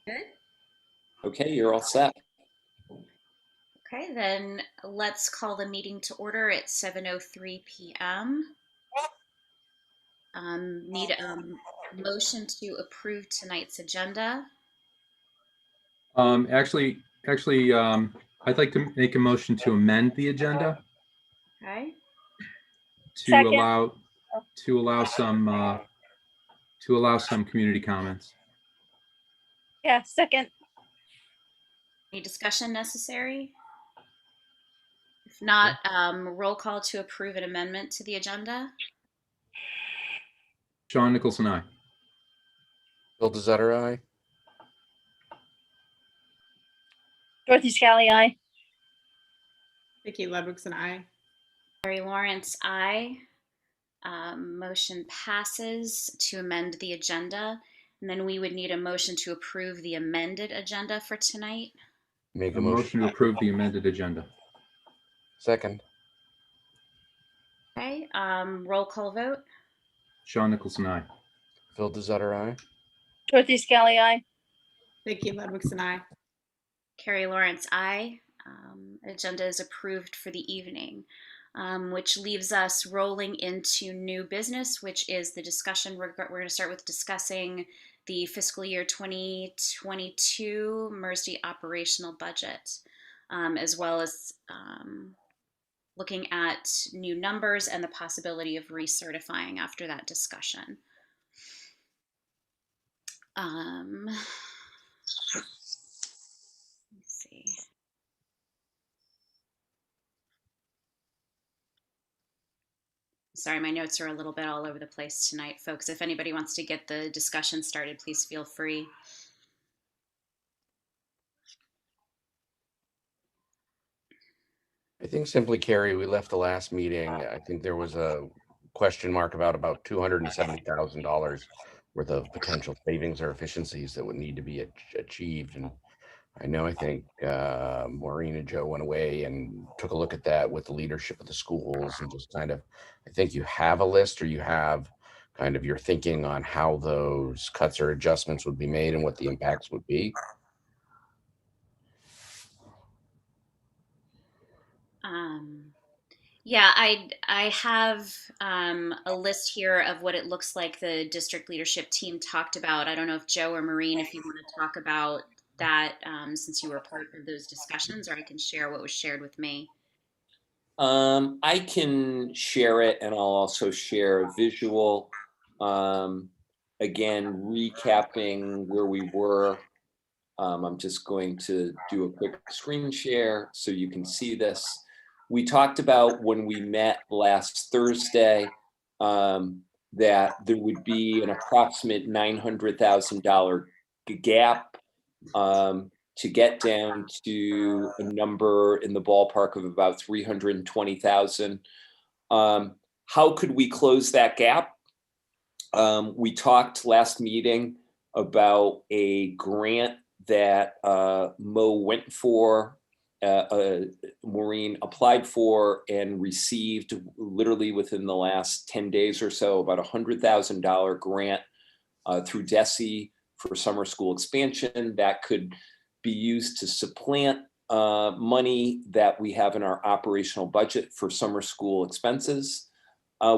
Good. Okay, you're all set. Okay, then let's call the meeting to order at 7:03 p.m. Need a motion to approve tonight's agenda. Actually, I'd like to make a motion to amend the agenda Okay, to Second. allow to allow some community comments. Yeah, second. any discussion necessary? If not, roll call to approve an amendment to the agenda. Sean Nicholson, aye. Bill Desutter, aye. Dorothy Scally, aye. Vicki Ludwigson, aye. Mary Lawrence, aye. Motion passes to amend the agenda. And then we would need a motion to approve the amended agenda for tonight. Make A motion to approve the amended agenda. Second. Okay, roll call vote. Sean Nicholson, aye. Phil Desutter, aye. Dorothy Scally, aye. Vicki Ludwigson, aye. Carrie Lawrence, aye. Agenda is approved for the evening, which leaves us rolling into new business, which is the discussion. We're going to start with discussing the fiscal year 2022 MERSD operational budget, as well as looking at new numbers and the possibility of recertifying after that discussion. Let's see. Sorry, my notes are a little bit all over the place tonight, folks. If anybody wants to get the discussion started, please feel free. I think simply, Carrie, we left the last meeting. I think there was a question mark about $270,000 worth of potential savings or efficiencies that would need to be achieved. And I think Maureen and Joe went away and took a look at that with the leadership of the schools and just kind of, I think you have a list, or you have kind of your thinking on how those cuts or adjustments would be made and what the impacts would be. Yeah, I have a list here of what it looks like the district leadership team talked about. I don't know if Joe or Maureen, if you want to talk about that, since you were part of those discussions, or I can share what was shared with me. I can share it, and I'll also share a visual. Again, recapping where we were. I'm just going to do a quick screen share so you can see this. We talked about when we met last Thursday that there would be an approximate $900,000 gap to get down to a number in the ballpark of about 320,000. How could we close that gap? We talked last meeting about a grant that Mo went for, Maureen applied for and received literally within the last 10 days or so, about $100,000 grant through DESE for summer school expansion that could be used to supplant money that we have in our operational budget for summer school expenses.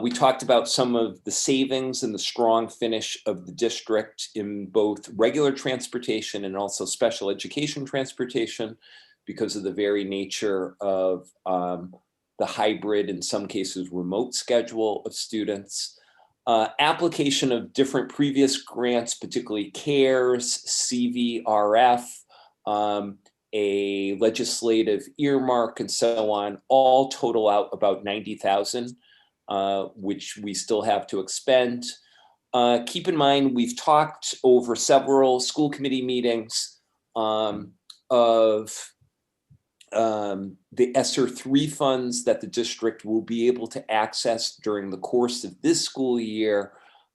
We talked about some of the savings and the strong finish of the district in both regular transportation and also special education transportation because of the very nature of the hybrid, in some cases remote schedule of students. Application of different previous grants, particularly CARES, CVRF, a legislative earmark, and so on, all total out about 90,000. Which we still have to expend. Keep in mind, we've talked over several school committee meetings of the ESSER 3 funds that the district will be able to access during the course of this school year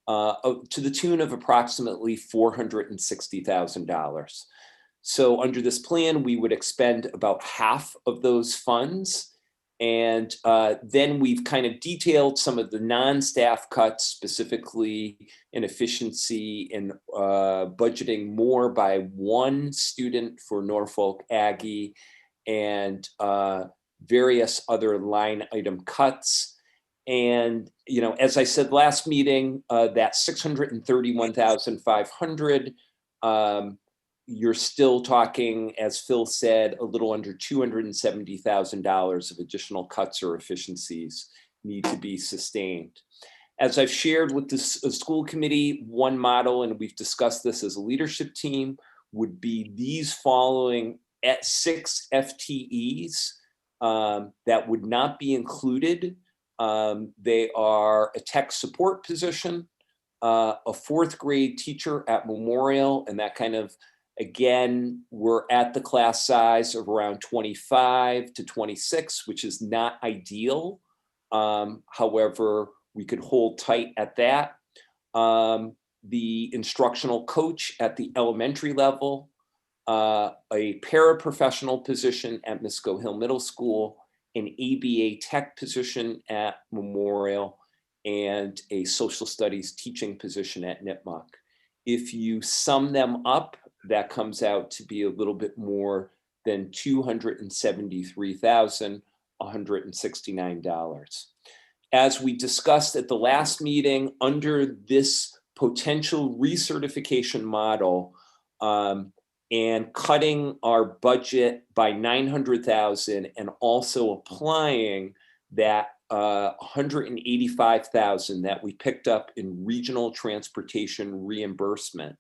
to the tune of approximately $460,000. So under this plan, we would expend about half of those funds And then we've kind of detailed some of the non-staff cuts, specifically in efficiency and budgeting more by one student for Norfolk Aggie and various other line item cuts. And, you know, as I said last meeting, that 631,500, you're still talking, as Phil said, a little under $270,000 of additional cuts or efficiencies need to be sustained. As I've shared with the school committee, one model, and we've discussed this as a leadership team, would be these following at 6 FTEs that would not be included. They are a tech support position, a 4th grade teacher at Memorial, and that kind of, again, we're at the class size of around 25 to 26, which is not ideal. However, we could hold tight at that. The instructional coach at the elementary level, a paraprofessional position at Misco Hill Middle School, an ABA tech position at Memorial, and a social studies teaching position at Nipmuc. If you sum them up, that comes out to be a little bit more than $273,169. As we discussed at the last meeting, under this potential recertification model, and cutting our budget by $900,000 and also applying that $185,000 that we picked up in regional transportation reimbursement.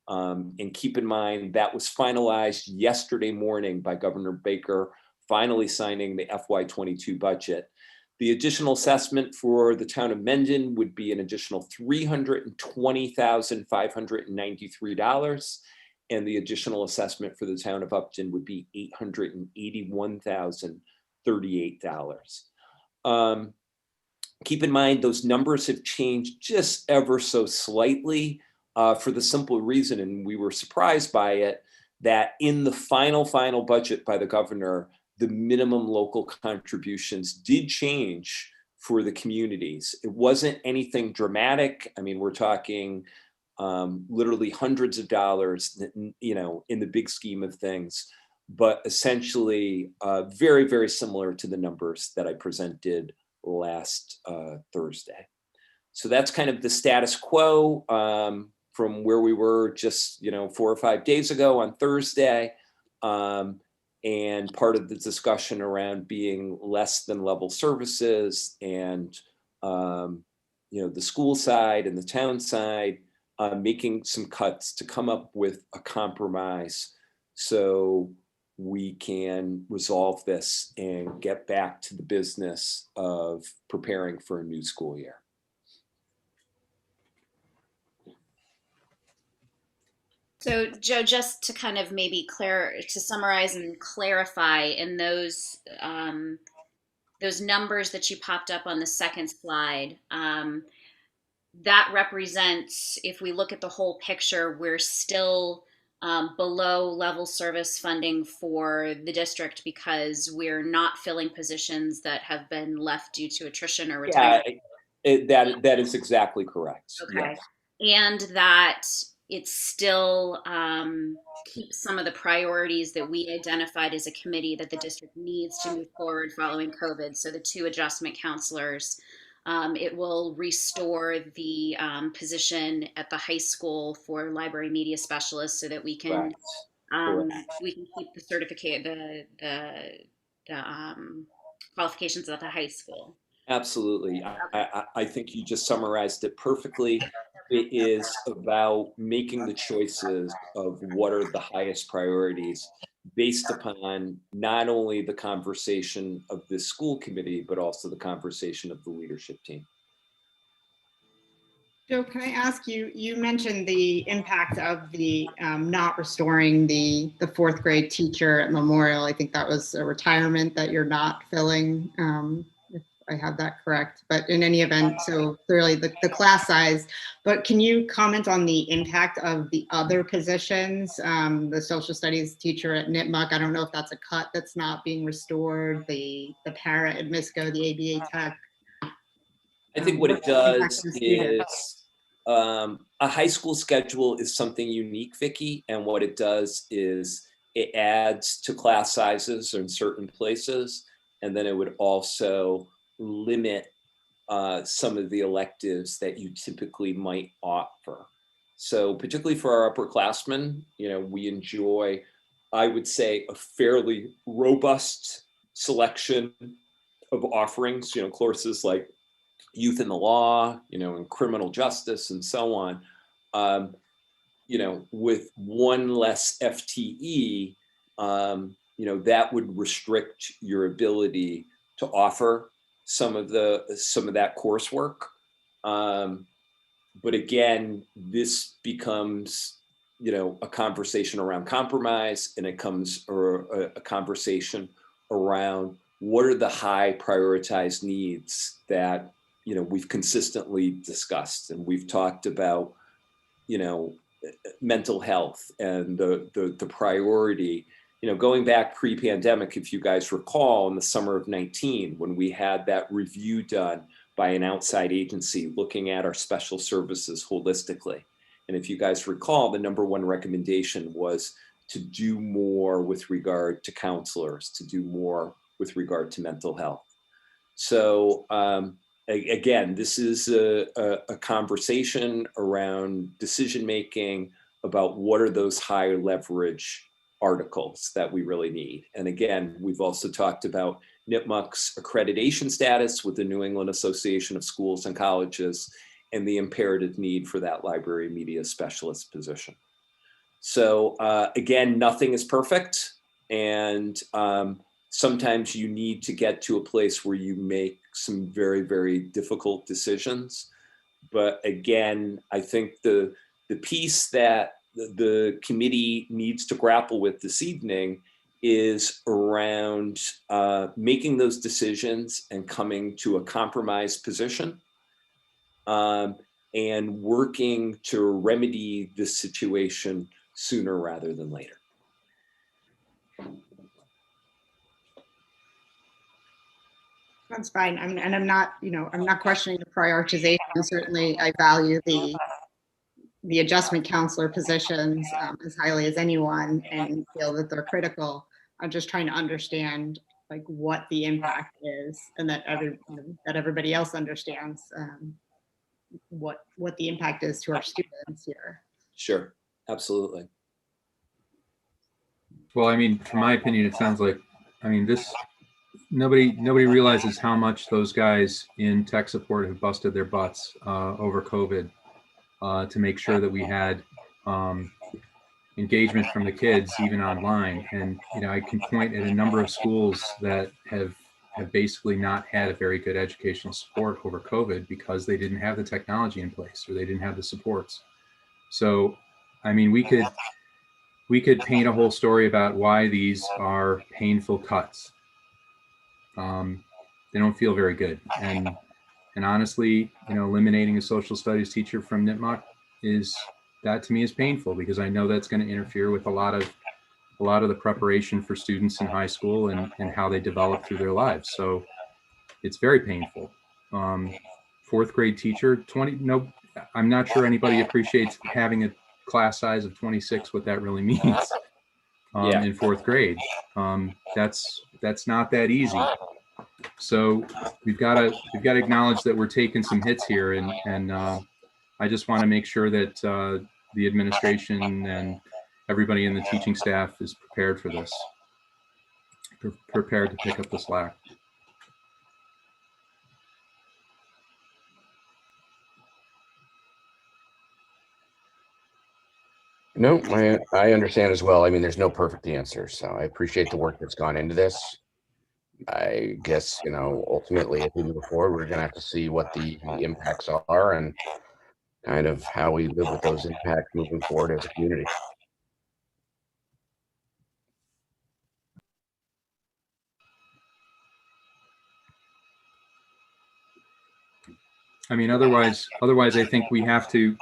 And keep in mind that was finalized yesterday morning by Governor Baker, finally signing the FY22 budget. The additional assessment for the town of Mendon would be an additional $320,593. And the additional assessment for the town of Upton would be $881,038. Keep in mind, those numbers have changed just ever so slightly for the simple reason, and we were surprised by it, that in the final budget by the governor, the minimum local contributions did change for the communities. It wasn't anything dramatic. I mean, we're talking literally hundreds of dollars, you know, in the big scheme of things, but essentially very, very similar to the numbers that I presented last Thursday. So that's kind of the status quo from where we were just, you know, 4 or 5 days ago on Thursday. And part of the discussion around being less than level services and, you know, the school side and the town side, making some cuts to come up with a compromise so we can resolve this and get back to the business of preparing for a new school year. So Joe, just to kind of maybe to summarize and clarify, in those numbers that you popped up on the second slide, that represents, if we look at the whole picture, we're still below level service funding for the district because we're not filling positions that have been left due to attrition or retirement. Yeah, that is exactly correct. Okay. Yes. And that it still keeps some of the priorities that we identified as a committee that the district needs to move forward following COVID. So the 2 adjustment counselors, it will restore the position at the high school for library media specialists so that we can keep the certificate, the qualifications at the high school. Absolutely. I think you just summarized it perfectly. It is about making the choices of what are the highest priorities based upon not only the conversation of this school committee, but also the conversation of the leadership team. Joe, can I ask you, you mentioned the impact of the not restoring the 4th grade teacher at Memorial. I think that was a retirement that you're not filling, if I have that correct. But in any event, so clearly the class size, but can you comment on the impact of the other positions? The social studies teacher at Nipmuc, I don't know if that's a cut that's not being restored, the para at MISCO, the ABA tech. I think what it What's the impact does on students? is a high school schedule is something unique, Vicky, and what it does is it adds to class sizes in certain places, and then it would also limit some of the electives that you typically might offer. So particularly for our upperclassmen, you know, we enjoy, I would say, a fairly robust selection of offerings, you know, courses like youth in the law, you know, and criminal justice and so on. You know, with one less FTE, you know, that would restrict your ability to offer some of that coursework. But again, this becomes, you know, a conversation around compromise, and it comes or a conversation around what are the high prioritized needs that, you know, we've consistently discussed, and we've talked about, you know, mental health and the priority, you know, going back pre-pandemic, if you guys recall, in the summer of 19, when we had that review done by an outside agency looking at our special services holistically. And if you guys recall, the number one recommendation was to do more with regard to counselors, to do more with regard to mental health. So again, this is a conversation around decision-making about what are those high leverage articles that we really need. And again, we've also talked about Nipmuc's accreditation status with the New England Association of Schools and Colleges and the imperative need for that library media specialist position. So again, nothing is perfect. And sometimes you need to get to a place where you make some very, very difficult decisions. But again, I think the piece that the committee needs to grapple with this evening is around making those decisions and coming to a compromise position and working to remedy this situation sooner rather than later. That's fine. And I'm not, you know, I'm not questioning the prioritization. Certainly, I value the adjustment counselor positions as highly as anyone and feel that they're critical. I'm just trying to understand like what the impact is, and that everybody else understands what the impact is to our students here. Sure, absolutely. Well, I mean, from my opinion, it sounds like, I mean, nobody realizes how much those guys in tech support have busted their butts over COVID to make sure that we had engagement from the kids, even online. And, you know, I can point at a number of schools that have basically not had a very good educational support over COVID because they didn't have the technology in place or they didn't have the supports. So, I mean, we could paint a whole story about why these are painful cuts. They don't feel very good. And honestly, you know, eliminating a social studies teacher from Nipmuc that to me is painful because I know that's going to interfere with a lot of the preparation for students in high school and how they develop through their lives. So it's very painful. Fourth grade teacher, 20, no, I'm not sure anybody appreciates having a class size of 26, what that really means in fourth grade. That's not that easy. So we've got to acknowledge that we're taking some hits here, and I just want to make sure that the administration and everybody in the teaching staff is prepared for this, prepared to pick up the slack. No, I understand as well. I mean, there's no perfect answer, so I appreciate the work that's gone into this. I guess, you know, ultimately, as we move forward, we're going to have to see what the impacts are and kind of how we live with those impacts moving forward as a community. I mean, otherwise, I think we have to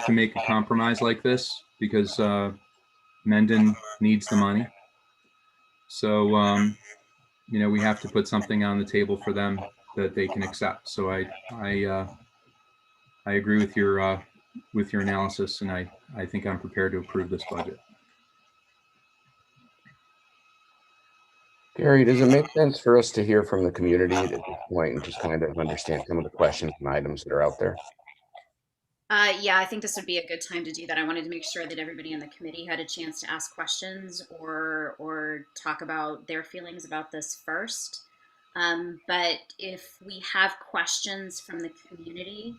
make a compromise like this because Mendon needs the money. So, we have to put something on the table for them that they can accept. So I agree with your analysis, and I think I'm prepared to approve this budget. Gary, does it make sense for us to hear from the community at this point and just kind of understand some of the questions and items that are out there? Yeah, I think this would be a good time to do that. I wanted to make sure that everybody in the committee had a chance to ask questions or talk about their feelings about this first. But if we have questions from the community,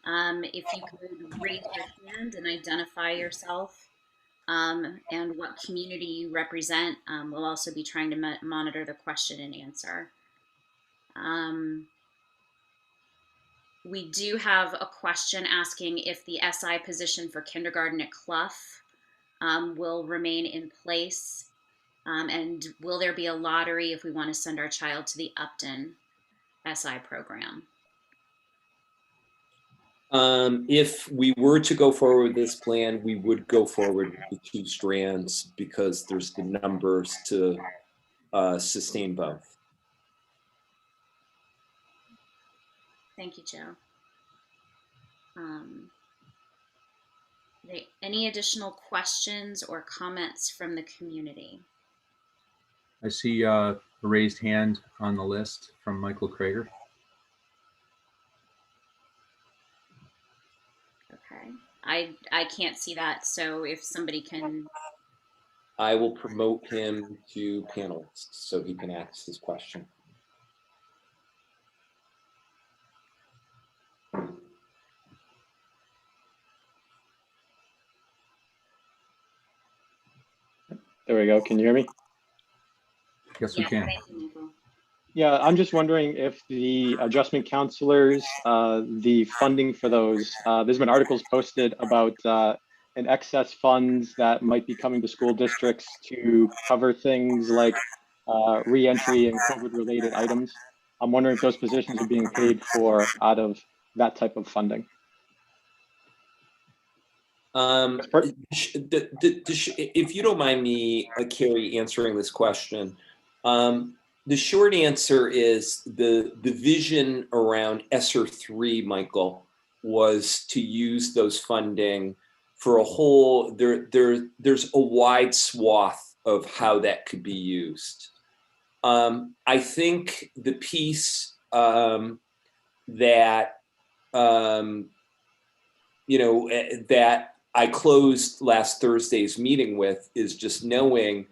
if you could raise your hand and identify yourself and what community you represent, we'll also be trying to monitor the question and answer. We do have a question asking if the SI position for kindergarten at Clough will remain in place, and will there be a lottery if we want to send our child to the Upton SI program? If we were to go forward with this plan, we would go forward with the 2 strands because there's the numbers to sustain both. Thank you, Joe. Any additional questions or comments from the community? I see a raised hand on the list from Michael Krager. Okay, I can't see that, so if somebody can. I will promote him to panelist so he can ask his question. There we go. Can you hear me? Yes, we can. Thank you, Michael. Yeah, I'm just wondering if the adjustment counselors, the funding for those, there's been articles posted about an excess funds that might be coming to school districts to cover things like re-entry and COVID-related items. I'm wondering if those positions are being paid for out of that type of funding. If you don't mind me, Carrie, answering this question, the short answer is the vision around ESSER 3, Michael, was to use those funding for a whole, there's a wide swath of how that could be used. I think the piece that, that I closed last Thursday's meeting with is just knowing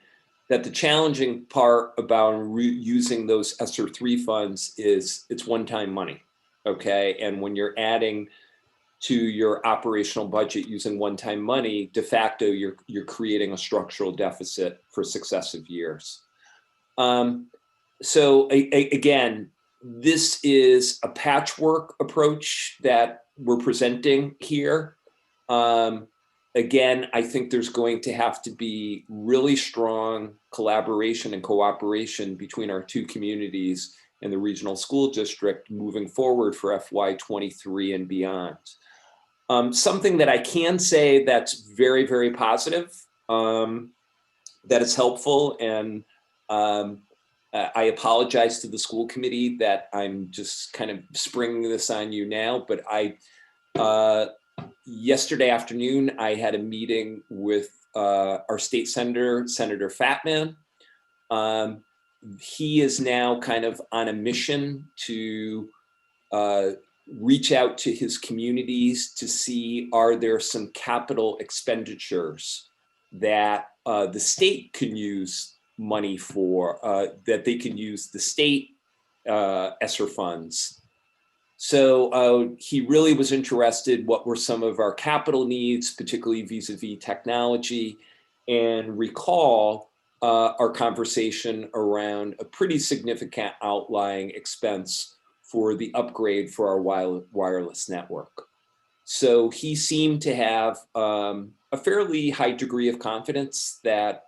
that the challenging part about using those ESSER 3 funds is it's one-time money, okay? And when you're adding to your operational budget using one-time money, de facto, you're creating a structural deficit for successive years. So again, this is a patchwork approach that we're presenting here. Again, I think there's going to have to be really strong collaboration and cooperation between our 2 communities and the regional school district moving forward for FY23 and beyond. Something that I can say that's very, very positive, that is helpful, and I apologize to the school committee that I'm just kind of springing this on you now, but yesterday afternoon, I had a meeting with our state senator, Senator Fatman. He is now kind of on a mission to reach out to his communities to see, are there some capital expenditures that the state can use money for, that they can use the state ESSER funds. So he really was interested what were some of our capital needs, particularly vis-a-vis technology, and recall our conversation around a pretty significant outlying expense for the upgrade for our wireless network. So he seemed to have a fairly high degree of confidence that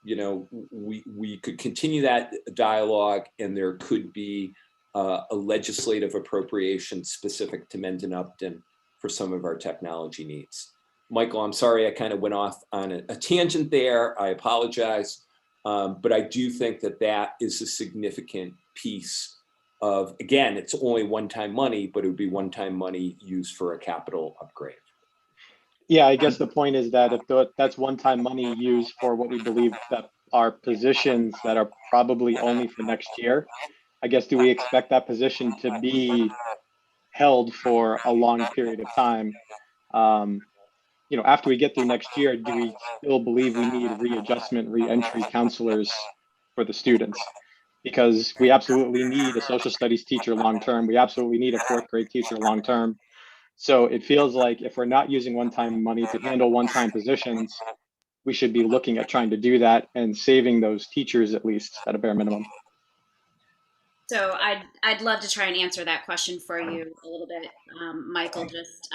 we could continue that dialogue and there could be a legislative appropriation specific to Mendon-Upton for some of our technology needs. Michael, I'm sorry I kind of went off on a tangent there. I apologize. But I do think that that is a significant piece of, again, it's only one-time money, but it would be one-time money used for a capital upgrade. Yeah, I guess the point is that if that's one-time money used for what we believe that are positions that are probably only for next year, I guess, do we expect that position to be held for a long period of time? You know, after we get through next year, do we still believe we need readjustment, re-entry counselors for the students? Because we absolutely need a social studies teacher long-term. We absolutely need a fourth grade teacher long-term. So it feels like if we're not using one-time money to handle one-time positions, we should be looking at trying to do that and saving those teachers at least at a bare minimum. So I'd love to try and answer that question for you a little bit, Michael. Just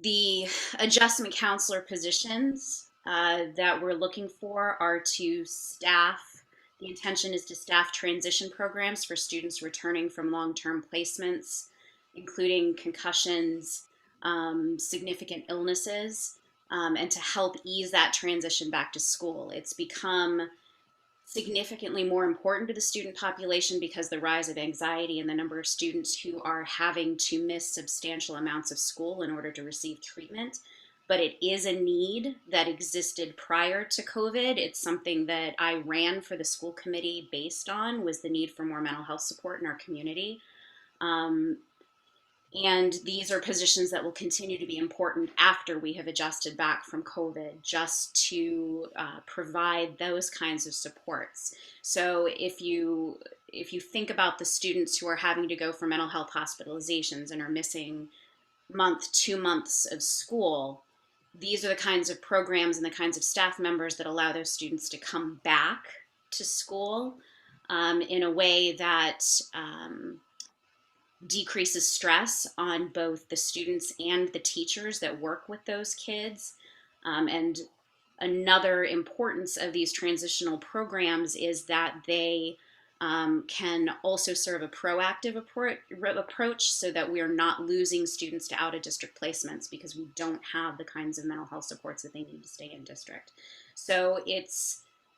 the adjustment counselor positions that we're looking for are to staff. The intention is to staff transition programs for students returning from long-term placements, including concussions, significant illnesses, and to help ease that transition back to school. It's become significantly more important to the student population because the rise of anxiety and the number of students who are having to miss substantial amounts of school in order to receive treatment. But it is a need that existed prior to COVID. It's something that I ran for the school committee based on, was the need for more mental health support in our community. And these are positions that will continue to be important after we have adjusted back from COVID, just to provide those kinds of supports. So if you think about the students who are having to go for mental health hospitalizations and are missing 2 months of school, these are the kinds of programs and the kinds of staff members that allow those students to come back to school in a way that decreases stress on both the students and the teachers that work with those kids. And another importance of these transitional programs is that they can also serve a proactive approach so that we are not losing students to out-of-district placements because we don't have the kinds of mental health supports that they need to stay in district. So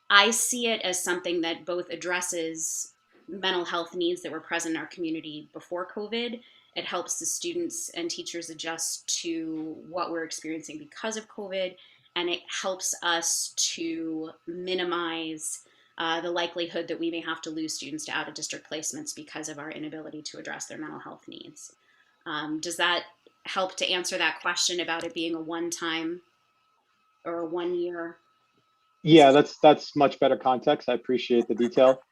I see it as something that both addresses mental health needs that were present in our community before COVID. It helps the students and teachers adjust to what we're experiencing because of COVID, and it helps us to minimize the likelihood that we may have to lose students to out-of-district placements because of our inability to address their mental health needs. Does that help to answer that question about it being a one-time or a one-year? Yeah, that's much better context. I appreciate the detail.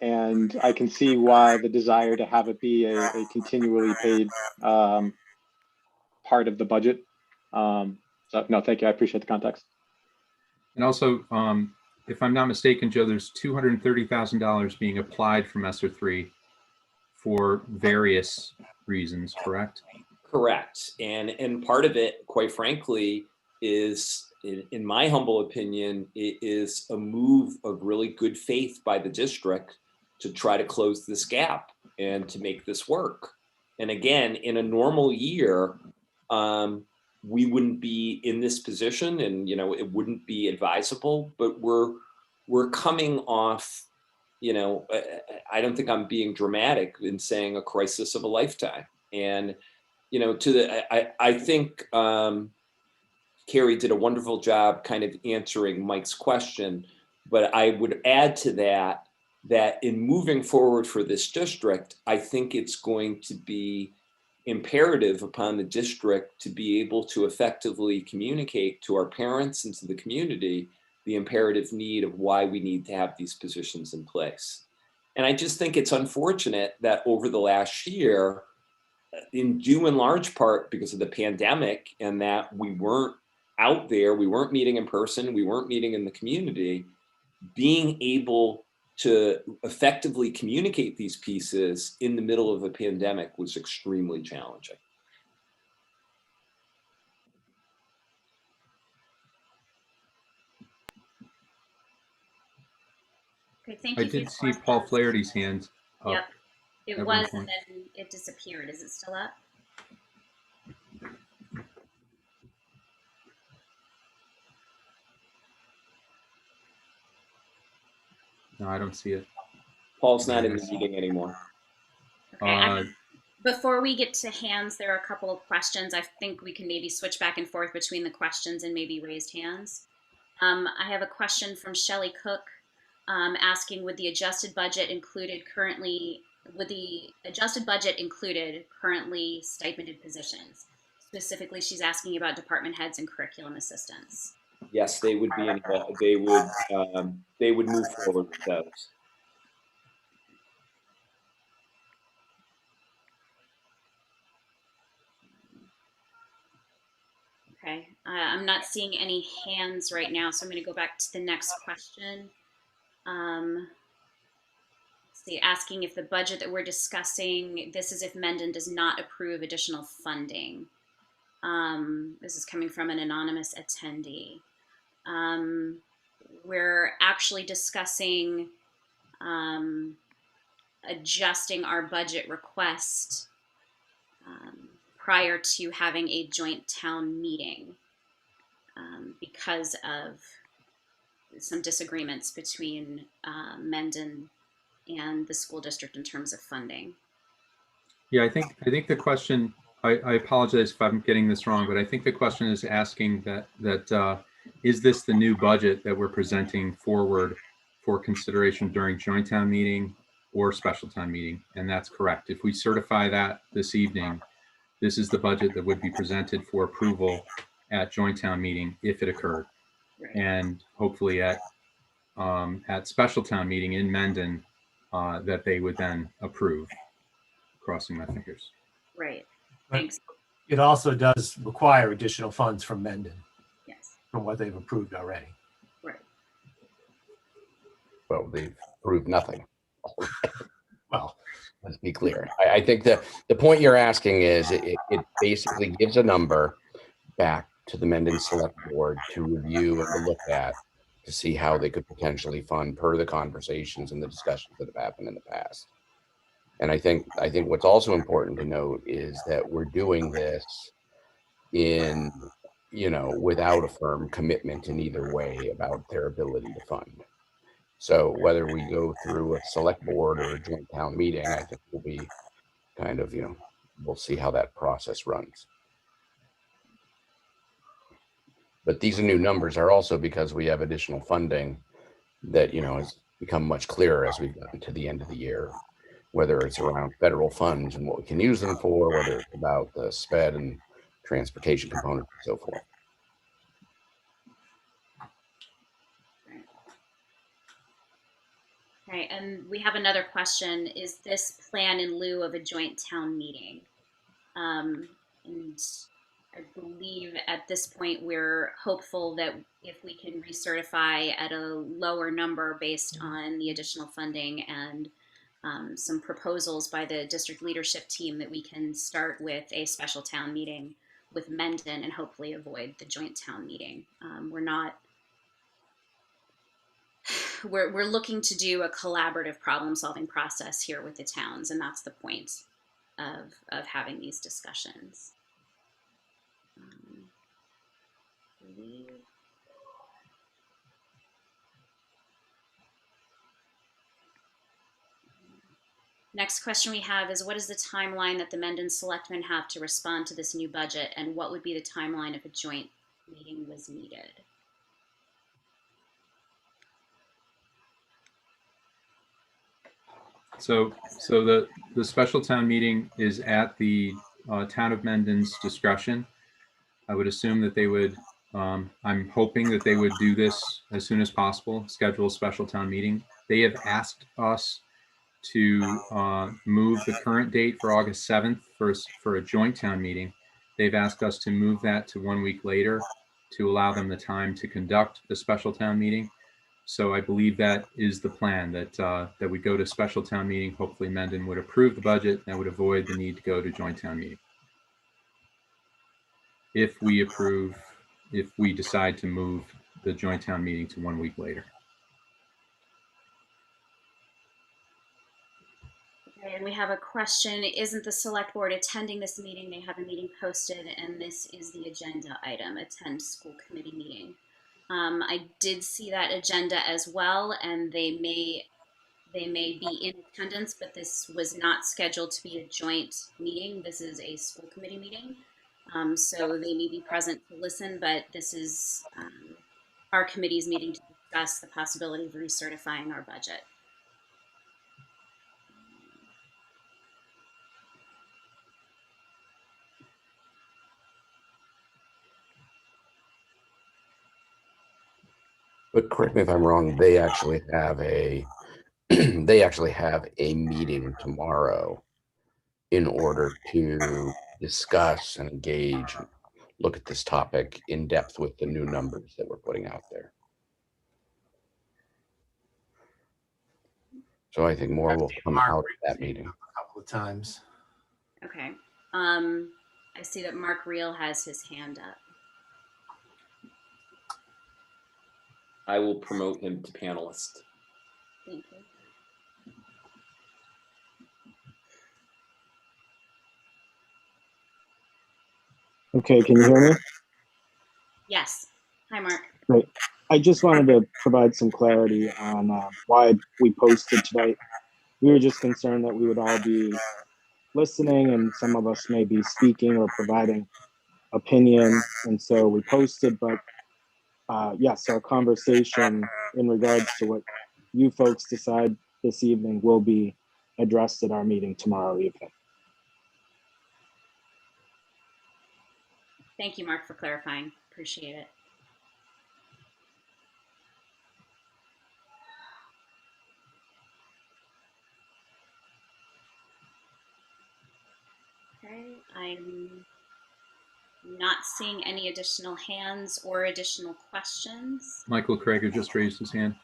And I can see why the desire to have it be a continually paid part of the budget. So no, thank you. I appreciate the context. And also, if I'm not mistaken, Joe, there's $230,000 being applied from ESSER 3 for various reasons, correct? Correct. And part of it, quite frankly, is, in my humble opinion, it is a move of really good faith by the district to try to close this gap and to make this work. And again, in a normal year, we wouldn't be in this position, and it wouldn't be advisable. But we're coming off, I don't think I'm being dramatic in saying a crisis of a lifetime. And I think Carrie did a wonderful job kind of answering Mike's question, but I would add to that in moving forward for this district, I think it's going to be imperative upon the district to be able to effectively communicate to our parents and to the community the imperative need of why we need to have these positions in place. And I just think it's unfortunate that over the last year, in due and large part because of the pandemic, and that we weren't out there, we weren't meeting in person, we weren't meeting in the community, being able to effectively communicate these pieces in the middle of a pandemic was extremely challenging. Okay, thank I you. did see Paul Flaherty's hand. up Yep. It at one was, and point. then it disappeared. Is it still up? No, I don't see it. Paul's not in the meeting anymore. Okay. Uh, Before we get to hands, there are a couple of questions. I think we can maybe switch back and forth between the questions and maybe raised hands. I have a question from Shelley Cook asking, would the adjusted budget included currently stipended positions? Specifically, she's asking about department heads and curriculum assistants. Yes, they would be involved. They would move forward with those. Okay, I'm not seeing any hands right now, so I'm going to go back to the next question. See, asking if the budget that we're discussing, this is if Mendon does not approve additional funding. This is coming from an anonymous attendee. We're actually discussing adjusting our budget request prior to having a joint town meeting because of some disagreements between Mendon and the school district in terms of funding. yeah, I think the question, I apologize if I'm getting this wrong, but I think the question is asking that is this the new budget that we're presenting forward for consideration during joint town meeting or special town meeting? And that's correct. If we certify that this evening, this is the budget that would be presented for approval at joint town meeting if it occurred. Right. And hopefully at special town meeting in Mendon, that they would then approve, crossing my fingers. Right. But Thanks. it also does require additional funds from Mendon Yes. from what they've approved already. Right. Well, they've proved nothing. Well, Let's be clear. I think that the point you're asking is it basically gives a number back to the Mendon Select Board to review and to look at to see how they could potentially fund per the conversations and the discussions that have happened in the past. And I think what's also important to note is that we're doing this in, without a firm commitment in either way about their ability to fund. So whether we go through a select board or a joint town meeting, I think will be kind of, we'll see how that process runs. But these new numbers are also because we have additional funding that, has become much clearer as we've gotten to the end of the year, whether it's around federal funds and what we can use them for, whether it's about the SPED and transportation components and so forth. Okay, and we have another question. Is this plan in lieu of a joint town meeting? And I believe at this point we're hopeful that if we can recertify at a lower number based on the additional funding and some proposals by the district leadership team, that we can start with a special town meeting with Mendon and hopefully avoid the joint town meeting. We're looking to do a collaborative problem-solving process here with the towns, and that's the point of having these discussions. Next question we have is, what is the timeline that the Mendon Selectmen have to respond to this new budget, and what would be the timeline if a joint meeting was needed? So the special town meeting is at the town of Mendon's discretion. I would assume that they would, I'm hoping that they would do this as soon as possible, schedule a special town meeting. They have asked us to move the current date for August 7th for a joint town meeting. They've asked us to move that to 1 week later to allow them the time to conduct the special town meeting. So I believe that is the plan, that we go to special town meeting. Hopefully Mendon would approve the budget. That would avoid the need to go to joint town meeting. If we decide to move the joint town meeting to 1 week later. Okay, and we have a question. Isn't the select board attending this meeting? They have a meeting posted, and this is the agenda item, attend school committee meeting. I did see that agenda as well, and they may be in attendance, but this was not scheduled to be a joint meeting. This is a school committee meeting. So they may be present to listen, but this is our committee's meeting to discuss the possibility of recertifying our budget. But correct me if I'm wrong, they actually have a they actually have a meeting tomorrow in order to discuss and engage, and look at this topic in depth with the new numbers that we're putting out there. So I think more will come out of that meeting. A couple of times. Okay. I see that Mark Reel has his hand up. I will promote him to panelist. Thank you. Okay, can you hear me? Yes. Hi, Mark. Great. I just wanted to provide some clarity on why we posted tonight. We were just concerned that we would all be listening and some of us may be speaking or providing opinion. And so we posted, but yes, our conversation in regards to what you folks decide this evening will be addressed at our meeting tomorrow evening. Thank you, Mark, for clarifying. Appreciate it. Okay, I'm not seeing any additional hands or additional questions. Michael Krager just raised his hand.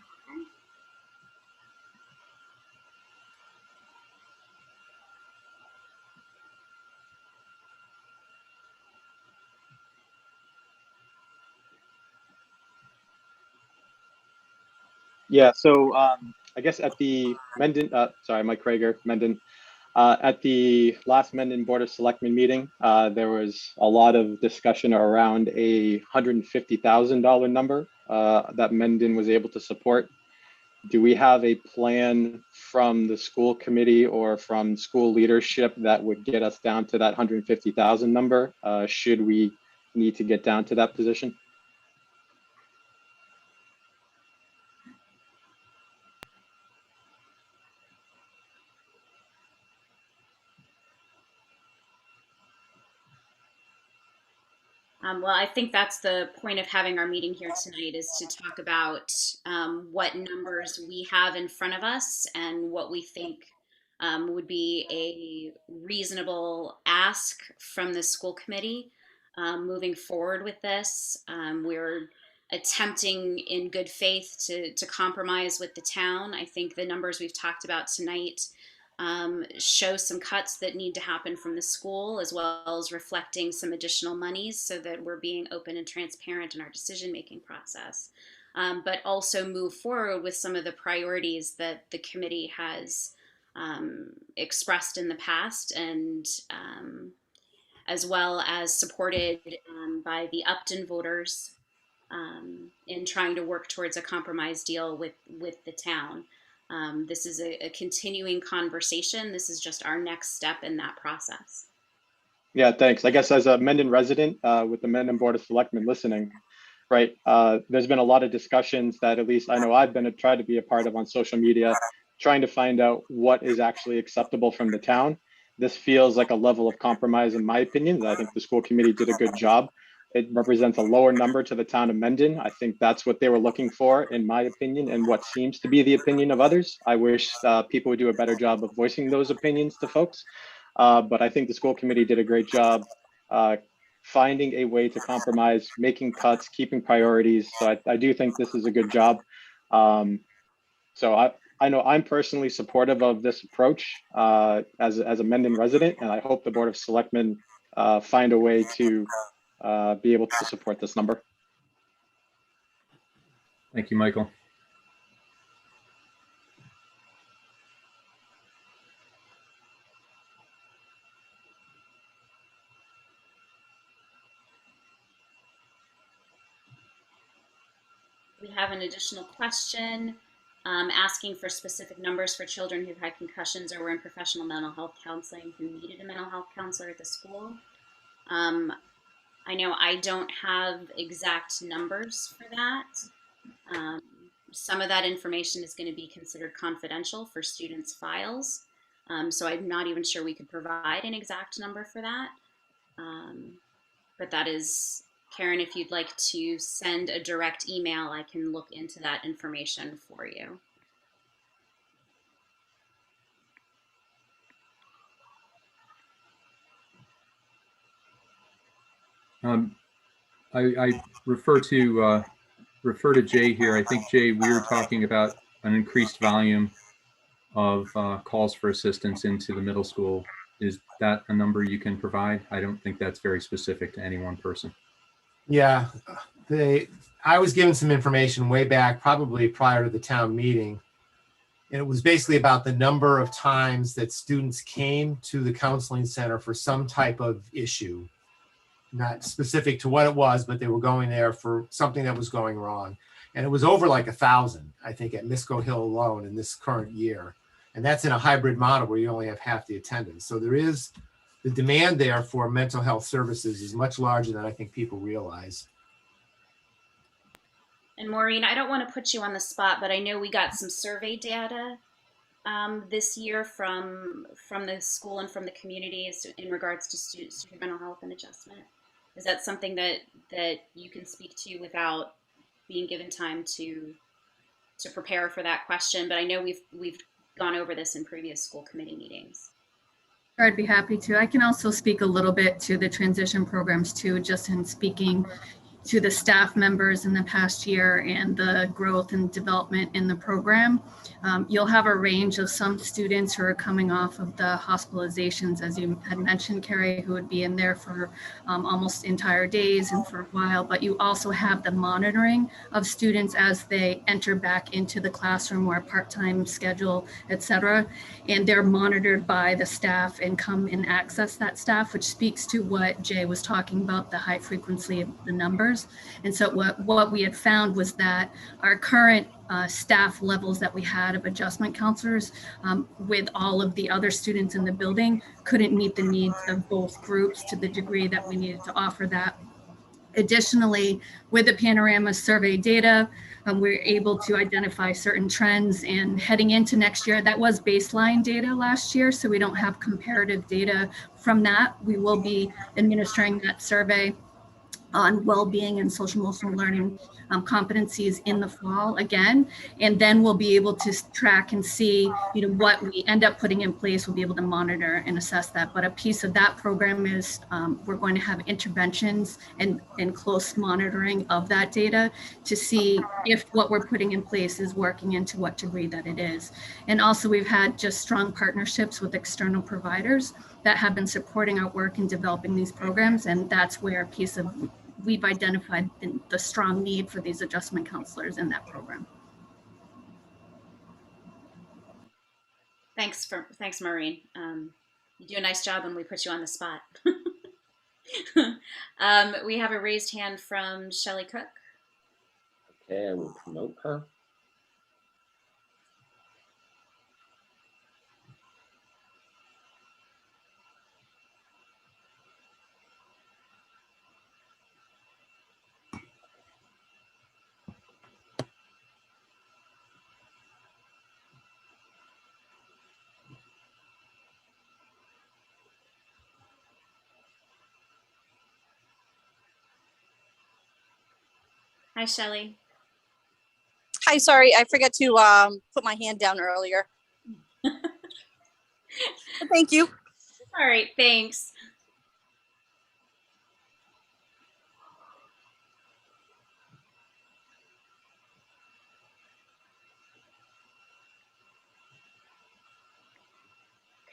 Yeah, so I guess at the Mendon, sorry, Mike Krager, Mendon, at the last Mendon Board of Selectmen meeting, there was a lot of discussion around a $150,000 number that Mendon was able to support. Do we have a plan from the school committee or from school leadership that would get us down to that 150,000 number? Should we need to get down to that position? Well, I think that's the point of having our meeting here tonight, is to talk about what numbers we have in front of us and what we think would be a reasonable ask from the school committee moving forward with this. We're attempting in good faith to compromise with the town. I think the numbers we've talked about tonight show some cuts that need to happen from the school, as well as reflecting some additional monies so that we're being open and transparent in our decision-making process. But also move forward with some of the priorities that the committee has expressed in the past, and as well as supported by the Upton voters in trying to work towards a compromise deal with the town. This is a continuing conversation. This is just our next step in that process. Yeah, thanks. I guess as a Mendon resident with the Mendon Board of Selectmen listening, right, there's been a lot of discussions that at least I know I've been tried to be a part of on social media, trying to find out what is actually acceptable from the town. This feels like a level of compromise, in my opinion. I think the school committee did a good job. It represents a lower number to the town of Mendon. I think that's what they were looking for, in my opinion, and what seems to be the opinion of others. I wish people would do a better job of voicing those opinions to folks. But I think the school committee did a great job finding a way to compromise, making cuts, keeping priorities. So I do think this is a good job. So I know I'm personally supportive of this approach as a Mendon resident, and I hope the Board of Selectmen find a way to be able to support this number. Thank you, Michael. we have an additional question asking for specific numbers for children who've had concussions or were in professional mental health counseling who needed a mental health counselor at the school. I know I don't have exact numbers for that. Some of that information is going to be considered confidential for students' files. So I'm not even sure we could provide an exact number for that. But that is, Karen, if you'd like to send a direct email, I can look into that information for you. I refer to Jay here. I think, Jay, we were talking about an increased volume of calls for assistance into the middle school. Is that a number you can provide? I don't think that's very specific to any one person. Yeah, I was given some information way back, probably prior to the town meeting. And it was basically about the number of times that students came to the counseling center for some type of issue. Not specific to what it was, but they were going there for something that was going wrong. And it was over like 1,000, I think, at Misco Hill alone in this current year. And that's in a hybrid model where you only have half the attendance. So there is the demand there for mental health services is much larger than I think people realize. And Maureen, I don't want to put you on the spot, but I know we got some survey data this year from the school and from the communities in regards to student mental health and adjustment. Is that something that you can speak to without being given time to prepare for that question? But I know we've gone over this in previous school committee meetings. I'd be happy to. I can also speak a little bit to the transition programs too, just in speaking to the staff members in the past year and the growth and development in the program. You'll have a range of some students who are coming off of the hospitalizations, as you had mentioned, Carrie, who would be in there for almost entire days and for a while, but you also have the monitoring of students as they enter back into the classroom or a part-time schedule, et cetera. And they're monitored by the staff and come and access that staff, which speaks to what Jay was talking about, the high frequency of the numbers. And so what we had found was that our current staff levels that we had of adjustment counselors with all of the other students in the building couldn't meet the needs of both groups to the degree that we needed to offer that. Additionally, with the Panorama survey data, we're able to identify certain trends, and heading into next year, that was baseline data last year, so we don't have comparative data from that. We will be administering that survey on well-being and social emotional learning competencies in the fall again, and then we'll be able to track and see, what we end up putting in place. We'll be able to monitor and assess that. But a piece of that program is we're going to have interventions and close monitoring of that data to see if what we're putting in place is working and to what degree that it is. And also, we've had just strong partnerships with external providers that have been supporting our work in developing these programs, and that's where a piece of we've identified the strong need for these adjustment counselors in that program. Thanks, Maureen. You do a nice job when we put you on the spot. We have a raised hand from Shelley Cook. Okay, I will promote her. Hi, Shelley. Hi, sorry, I forgot to put my hand down earlier. Thank you. All right, thanks.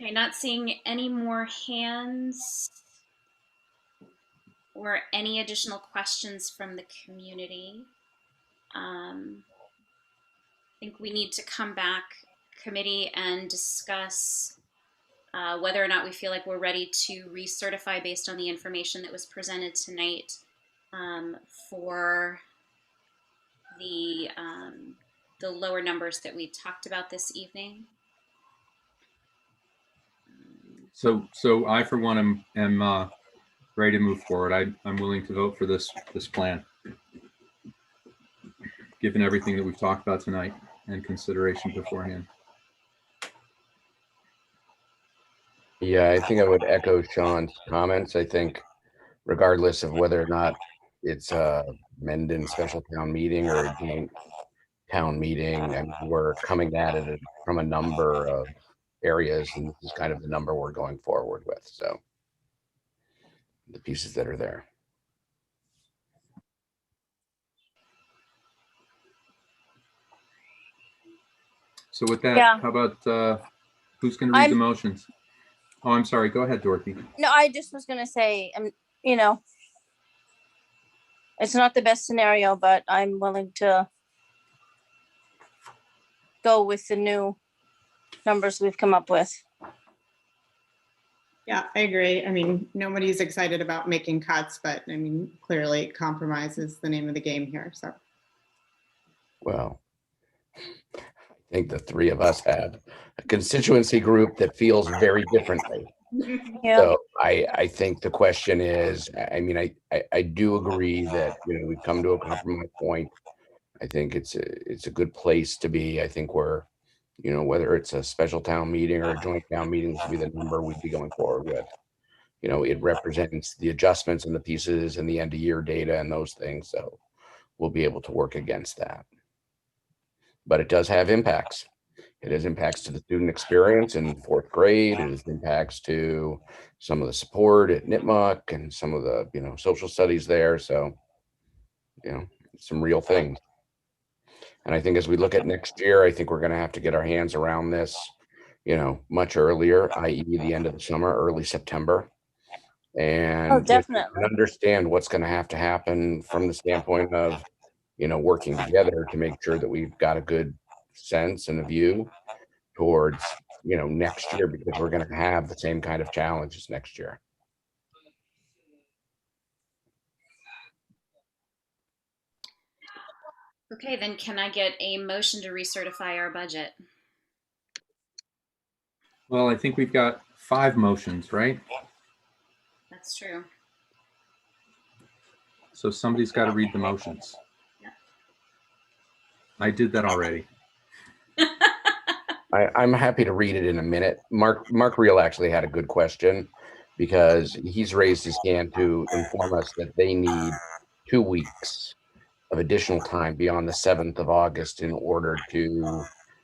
Okay, not seeing any more hands or any additional questions from the community. I think we need to come back, committee, and discuss whether or not we feel like we're ready to recertify based on the information that was presented tonight for the lower numbers that we talked about this evening. So I, for one, am ready to move forward. I'm willing to vote for this plan, given everything that we've talked about tonight and consideration beforehand. Yeah, I think I would echo Sean's comments. I think regardless of whether or not it's a Mendon special town meeting or a joint town meeting, and we're coming at it from a number of areas, and this is kind of the number we're going forward with. So the pieces that are there. So with that, Yeah. how about who's going to read the motions? Oh, I'm sorry. Go ahead, Dorothy. No, I just was gonna say, you know, it's not the best scenario, but I'm willing to go with the new numbers we've come up with. Yeah, I agree. I mean, nobody's excited about making cuts, but I mean, clearly compromise is the name of the game here, so. Well, I think the three of us have a constituency group that feels very differently. Yeah. So I think the question is, I mean, I do agree that, you know, we've come to a compromise point. I think it's a good place to be. I think we're, you know, whether it's a special town meeting or a joint town meeting, this would be the number we'd be going forward with. You know, it represents the adjustments and the pieces and the end of year data and those things. So we'll be able to work against that. But it does have impacts. It has impacts to the student experience in fourth grade. It has impacts to some of the support at Nipmuc and some of the, you know, social studies there. So, you know, some real things. And I think as we look at next year, I think we're going to have to get our hands around this, you know, much earlier, i.e. the end of the summer, early September. And Definitely understand what's going to have to happen from the standpoint of, you know, working together to make sure that we've got a good sense and a view towards, you know, next year, because we're going to have the same kind of challenges next year. Okay, then can I get a motion to recertify our budget? Well, I think we've got 5 motions, right? That's true. So somebody's got to read the motions. Yeah. I did that already. I'm happy to read it in a minute. Mark Reel actually had a good question, because he's raised his hand to inform us that they need 2 weeks of additional time beyond the 7th of August in order to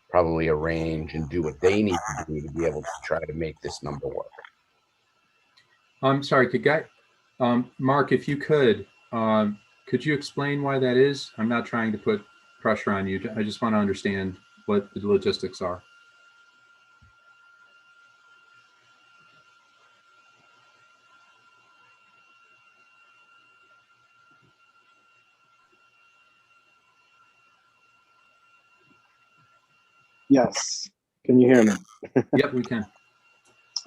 probably arrange and do what they need to do to be able to try to make this number work. I'm sorry, Mark, if you could you explain why that is? I'm not trying to put pressure on you. I just want to understand what the logistics are. Yes. Can you hear me? Yep, we can.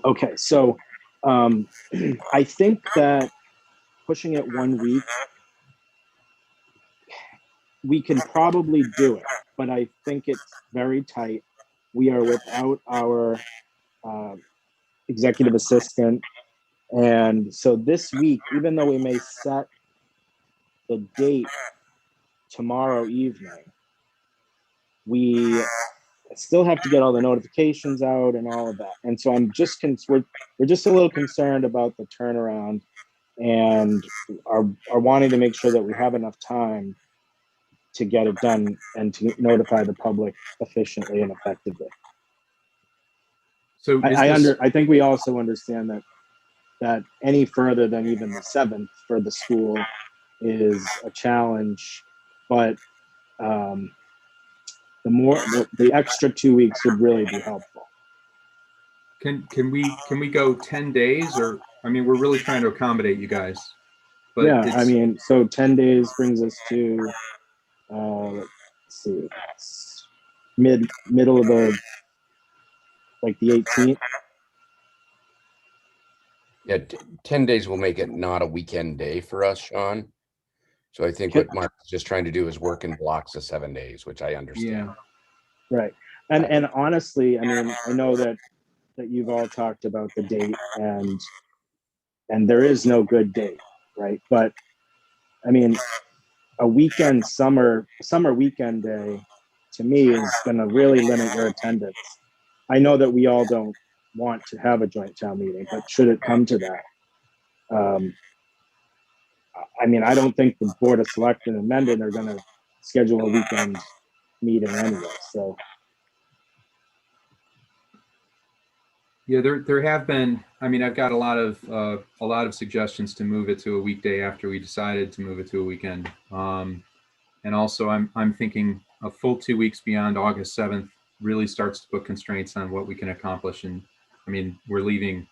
Okay, so I think that pushing it 1 week, we can probably do it, but I think it's very tight. We are without our executive assistant. And so this week, even though we may set the date tomorrow evening, we still have to get all the notifications out and all of that. And so I'm just we're just a little concerned about the turnaround, and are wanting to make sure that we have enough time to get it done and to notify the public efficiently and effectively. So I think we also understand that any further than even the 7th for the school is a challenge, but the extra 2 weeks would really be helpful. Can we go 10 days, or, I mean, we're really trying to accommodate you guys. But yeah, I mean, so 10 days brings us to let's see, it's middle of the 18th. Yeah, 10 days will make it not a weekend day for us, Sean. So I think what Mark is just trying to do is work in blocks of 7 days, which I understand. Yeah. Right. And honestly, I mean, I know that you've all talked about the date, and there is no good date, right? But I mean, a weekend summer weekend day to me is going to really limit your attendance. I know that we all don't want to have a joint town meeting, but should it come to that, I mean, I don't think the Board of Selectmen and Mendon are going to schedule a weekend meeting anyway. So Yeah, there have been. I mean, I've got a lot of suggestions to move it to a weekday after we decided to move it to a weekend. And also, I'm thinking a full 2 weeks beyond August 7th really starts to put constraints on what we can accomplish. And I mean, we're leaving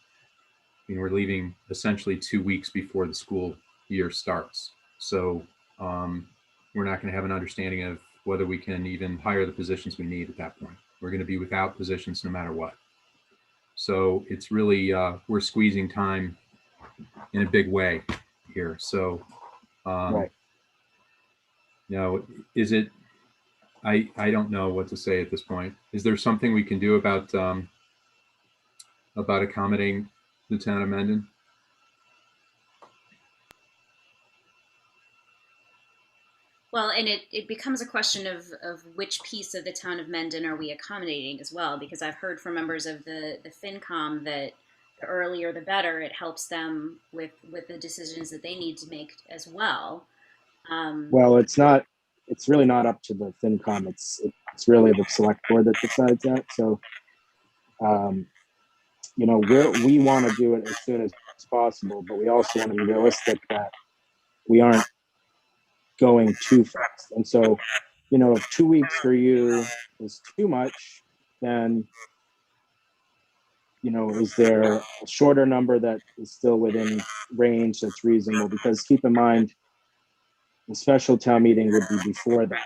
essentially 2 weeks before the school year starts. So we're not going to have an understanding of whether we can even hire the positions we need at that point. We're going to be without positions no matter what. So it's really, we're squeezing time in a big way here. So, right. you know, is it, I don't know what to say at this point. Is there something we can do about accommodating the town of Mendon? Well, and it becomes a question of which piece of the town of Mendon are we accommodating as well, because I've heard from members of the FinCom that the earlier the better. It helps them with the decisions that they need to make as well. Well, it's really not up to the FinCom. It's really the select board that decides that. So, you know, we want to do it as soon as possible, but we also want to be realistic that we aren't going too fast. And so, you know, if 2 weeks for you is too much, then, you know, is there a shorter number that is still within range that's reasonable? Because keep in mind, the special town meeting would be before that.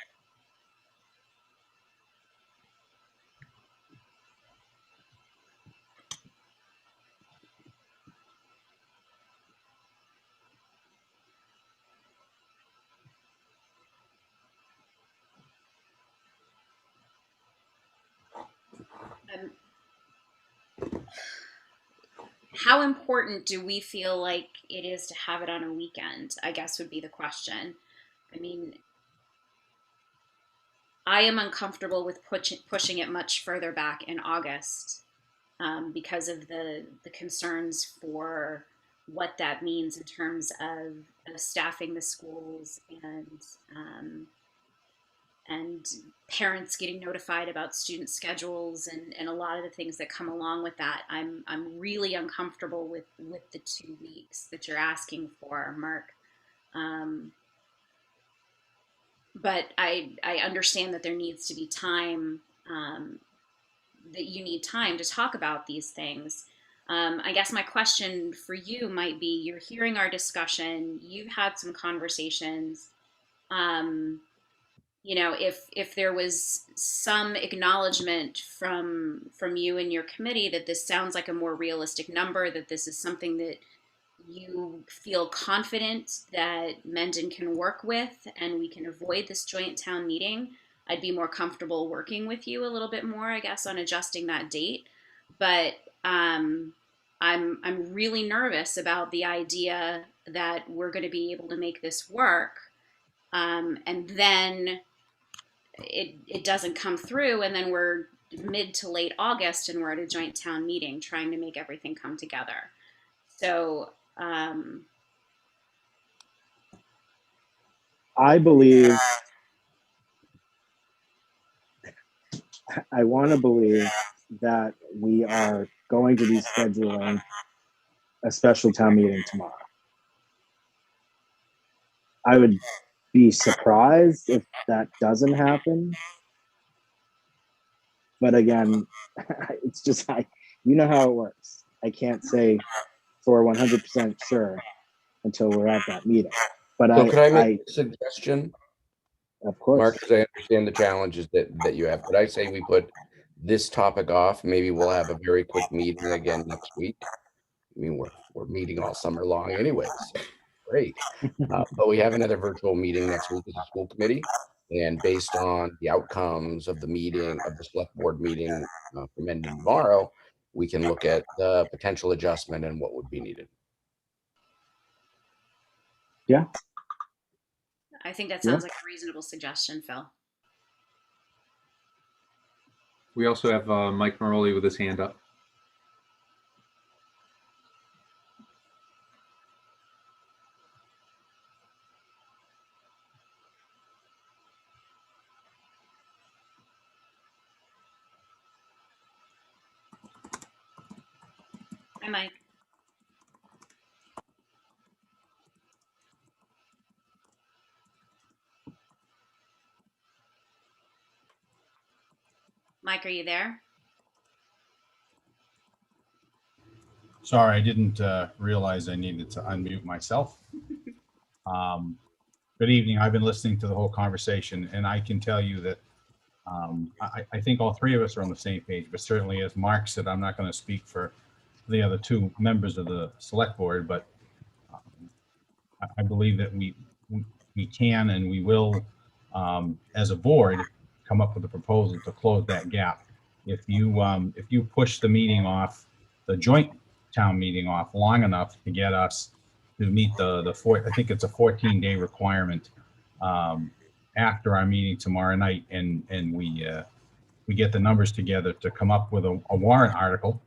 How important do we feel like it is to have it on a weekend, I guess would be the question. I mean, I am uncomfortable with pushing it much further back in August because of the concerns for what that means in terms of staffing the schools and parents getting notified about student schedules and a lot of the things that come along with that. I'm really uncomfortable with the 2 weeks that you're asking for, Mark. But I understand that there needs to be time, that you need time to talk about these things. I guess my question for you might be, you're hearing our discussion, you've had some conversations. You know, if there was some acknowledgement from you and your committee that this sounds like a more realistic number, that this is something that you feel confident that Mendon can work with and we can avoid this joint town meeting, I'd be more comfortable working with you a little bit more, I guess, on adjusting that date. But I'm really nervous about the idea that we're going to be able to make this work, and then it doesn't come through, and then we're mid to late August and we're at a joint town meeting trying to make everything come together. So I believe, I want to believe that we are going to be scheduling a special town meeting tomorrow. I would be surprised if that doesn't happen. But again, it's just, you know how it works. I can't say for 100% sure until we're at that meeting. But So could I make a suggestion? Of course. Mark, because I understand the challenges that you have. Could I say we put this topic off? Maybe we'll have a very quick meeting again next week. I mean, we're meeting all summer long anyways. great. But we have another virtual meeting next week as a school committee. And based on the outcomes of the meeting, of the select board meeting for Mendon tomorrow, we can look at the potential adjustment and what would be needed. Yeah. I think that sounds like a reasonable suggestion, Phil. We also have Mike Maroli with his hand up. Hi, Mike. Mike, are you there? Sorry, I didn't realize I needed to unmute myself. Good evening. I've been listening to the whole conversation, and I can tell you that I think all three of us are on the same page, but certainly as Mark said, I'm not going to speak for the other two members of the select board, but I believe that we can and we will, as a board, come up with a proposal to close that gap. If you push the meeting off, the joint town meeting off long enough to get us to meet I think it's a 14-day requirement after our meeting tomorrow night, and we get the numbers together to come up with a warrant article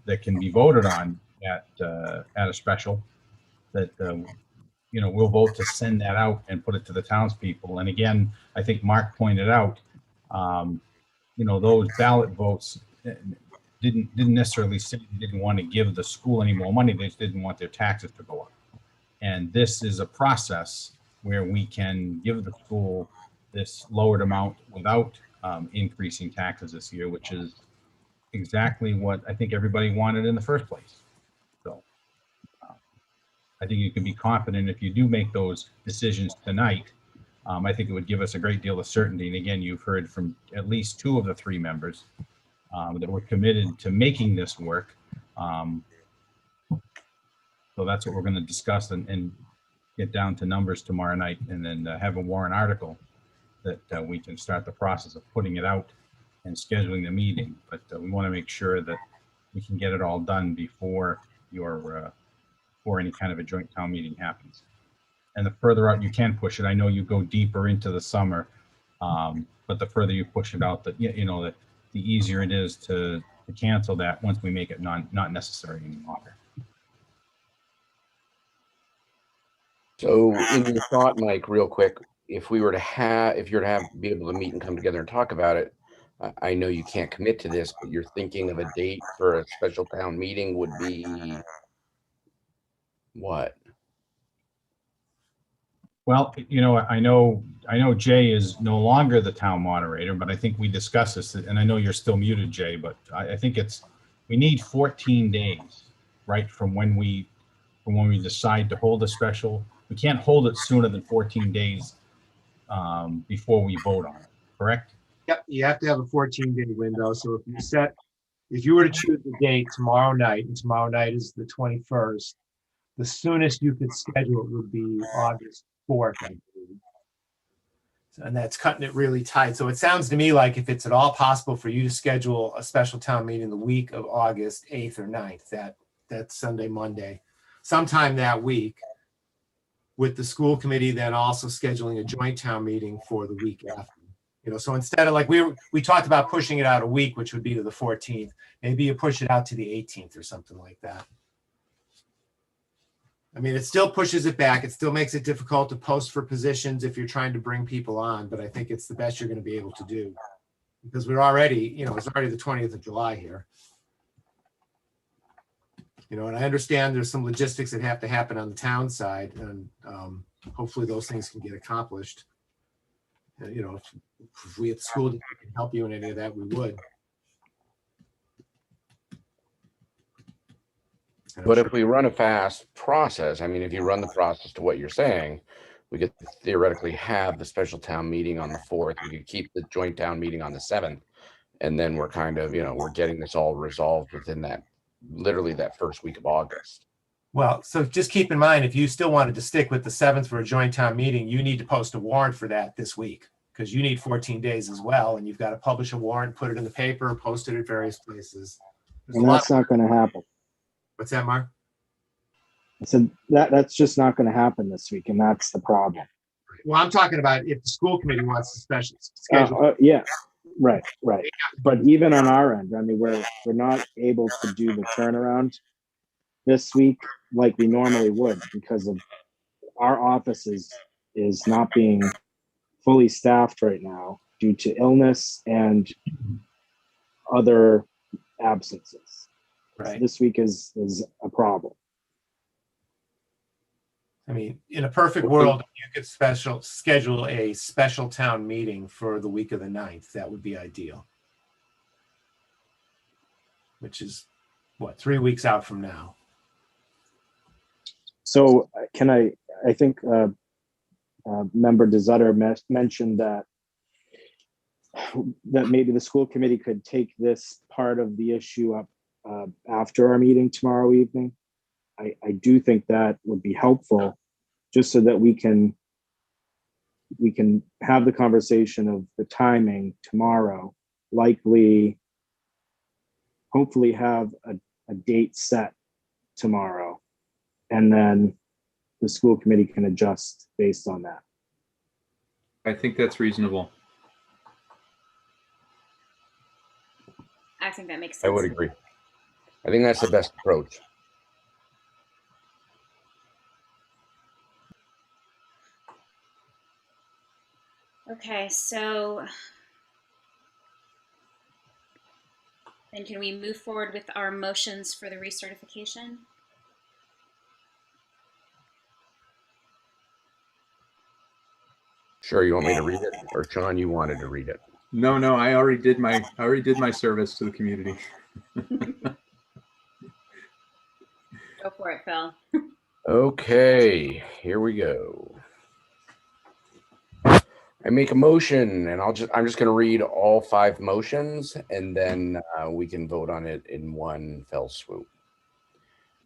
that can be voted on at a special, that we'll vote to send that out and put it to the townspeople. And again, I think Mark pointed out, those ballot votes didn't necessarily say they didn't want to give the school any more money. They just didn't want their taxes to go up. And this is a process where we can give the school this lowered amount without increasing taxes this year, which is exactly what I think everybody wanted in the first place. So I think you can be confident if you do make those decisions tonight. I think it would give us a great deal of certainty. And again, you've heard from at least two of the three members that we're committed to making this work. So that's what we're going to discuss and get down to numbers tomorrow night, and then have a warrant article that we can start the process of putting it out and scheduling the meeting. But we want to make sure that we can get it all done before before any kind of a joint town meeting happens. And the further out you can push it, I know you go deeper into the summer, but the further you push it out, the easier it is to cancel that once we make it not necessary any longer. So in your thought, Mike, real quick, if you're to be able to meet and come together and talk about it, I know you can't commit to this, but you're thinking of a date for a special town meeting would be what? Well, I know Jay is no longer the town moderator, but I think we discussed this, and I know you're still muted, Jay, but I think we need 14 days, right, from when we decide to hold a special. We can't hold it sooner than 14 days before we vote on it, correct? Yep, you have to have a 14-day window. So if you were to choose the date tomorrow night, and tomorrow night is the 21st, the soonest you could schedule it would be August 4th, I believe. And that's cutting it really tight. So it sounds to me like if it's at all possible for you to schedule a special town meeting the week of August 8th or 9th, that Sunday, Monday, sometime that week, with the school committee then also scheduling a joint town meeting for the week after. So instead of, like, we talked about pushing it out a week, which would be to the 14th, maybe you push it out to the 18th or something like that. I mean, it still pushes it back. It still makes it difficult to post for positions if you're trying to bring people on, but I think it's the best you're going to be able to do, because we're already, it's already the 20th of July here. And I understand there's some logistics that have to happen on the town side, and hopefully those things can get accomplished. If we at the school can help you in any of that, we would. But if we run a fast process, I mean, if you run the process to what you're saying, we could theoretically have the special town meeting on the 4th. We could keep the joint town meeting on the 7th. And then we're kind of, we're getting this all resolved within literally that first week of August. Well, so just keep in mind, if you still wanted to stick with the 7th for a joint town meeting, you need to post a warrant for that this week, because you need 14 days as well, and you've got to publish a warrant, put it in the paper, post it at various places. There's a And lot that's not going to happen. What's that, Mark? I said that's just not going to happen this week, and that's the problem. Well, I'm talking about if the school committee wants to special schedule. Yeah, right. But even on our end, I mean, we're not able to do the turnaround this week like we normally would because of our office is not being fully staffed right now due to illness and other absences. Right. So this week is a problem. I mean, in a perfect world, you could schedule a special town meeting for the week of the 9th. That would be ideal. Which is, what, 3 weeks out from now. So can I think Member DeZutter mentioned that maybe the school committee could take this part of the issue up after our meeting tomorrow evening. I do think that would be helpful, just so that we can have the conversation of the timing tomorrow, hopefully have a date set tomorrow, and then the school committee can adjust based on that. I think that's reasonable. I think that makes sense. I would agree. I think that's the best approach. Okay, so then can we move forward with our motions for the recertification? Sure, you want me to read it, or Sean, you wanted to read it? No, I already did my service to the community. Go for it, Phil. Okay, here we go. I make a motion, and I'm just going to read all 5 motions, and then we can vote on it in one fell swoop.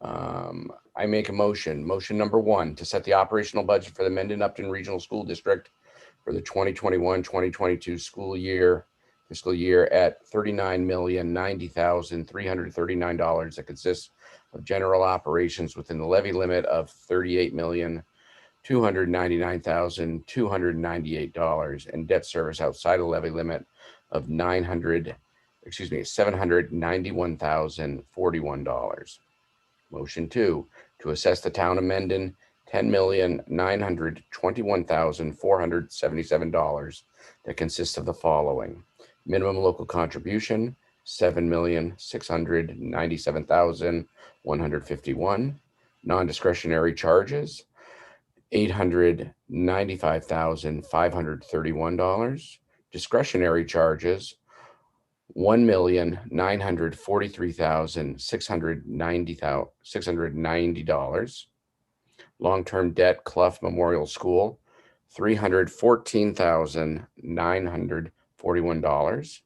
I make a motion number 1, to set the operational budget for the Mendon-Upton Regional School District for the 2021-2022 fiscal year at $39,090,339 that consists of general operations within the levy limit of $38,299,298 and debt service outside the levy limit of $791,041. Motion 2, to assess the town of Mendon $10,921,477 that consists of the following: minimum local contribution $7,697,151, non-discretionary charges $895,531, discretionary charges $1,943,690, long-term debt Clough Memorial School $314,941,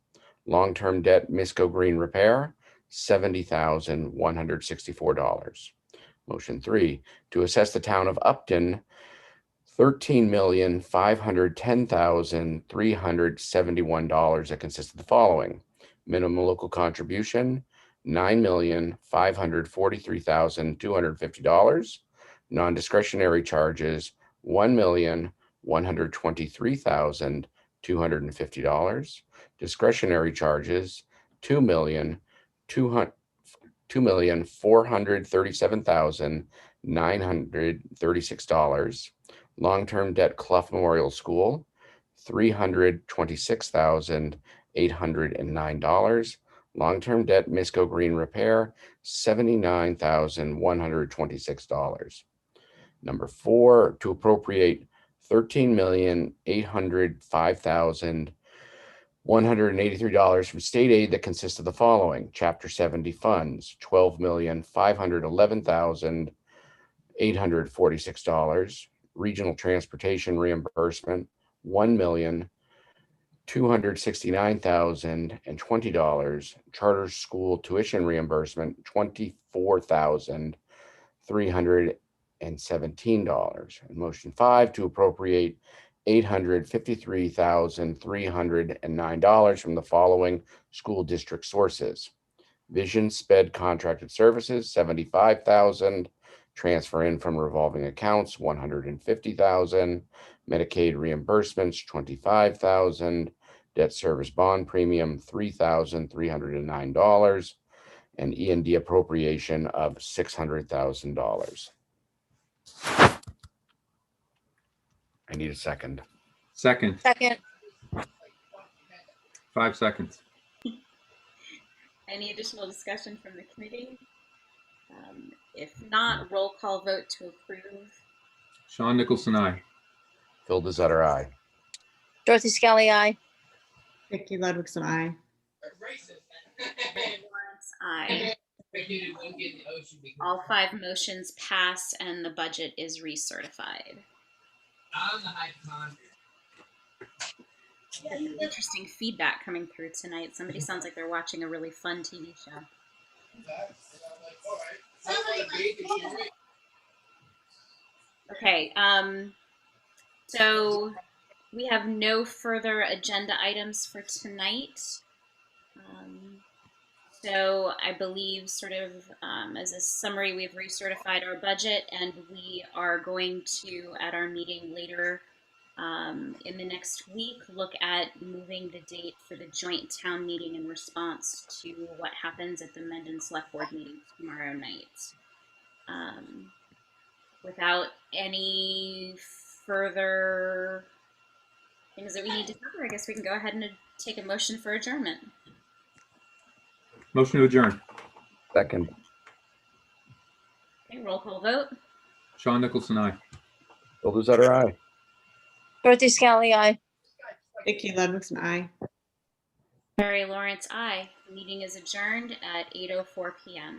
long-term debt Misco Green Repair $70,164. Motion 3, to assess the town of Upton $13,510,371 that consists of the following: minimum local contribution $9,543,250, non-discretionary charges $1,123,250, discretionary charges $2,437,936, long-term debt Clough Memorial School $326,809, long-term debt Misco Green Repair $79,126. Number 4, to appropriate $13,805,183 from state aid that consists of the following: Chapter 70 funds $12,511,846, regional transportation reimbursement $1,269,020, charter school tuition reimbursement $24,000, $317. And motion 5, to appropriate $853,309 from the following school district sources: Vision Sped contracted services, $75,000. Transfer in from revolving accounts, $150,000. Medicaid reimbursements, $25,000. Debt service bond premium, $3,309. And E&D appropriation of $600,000. I need a second. Second, Second. 5 seconds. Any additional discussion from the committee? If not, roll call vote to approve. Sean Nicholson, aye. Phil Desutter, aye. Dorothy Scully, aye. Vicky Ludwigson, aye. Lawrence, aye. All 5 motions pass and the budget is recertified. Interesting feedback coming through tonight. Somebody sounds like they're watching a really fun TV show. Okay, so we have no further agenda items for tonight. So I believe sort of as a summary, we've recertified our budget and we are going to, at our meeting later in the next week, look at moving the date for the joint town meeting in response to what happens at the Mendon Select Board meeting tomorrow night. Without any further things that we need to cover, I guess we can go ahead and take a motion for adjournment. Motion to adjourn. Second. Okay, roll call vote. Sean Nicholson, aye. Phil Desutter, aye. Dorothy Scully, aye. Vicky Ludwigson, aye. Mary Lawrence, aye. The meeting is adjourned at 8:04 p.m.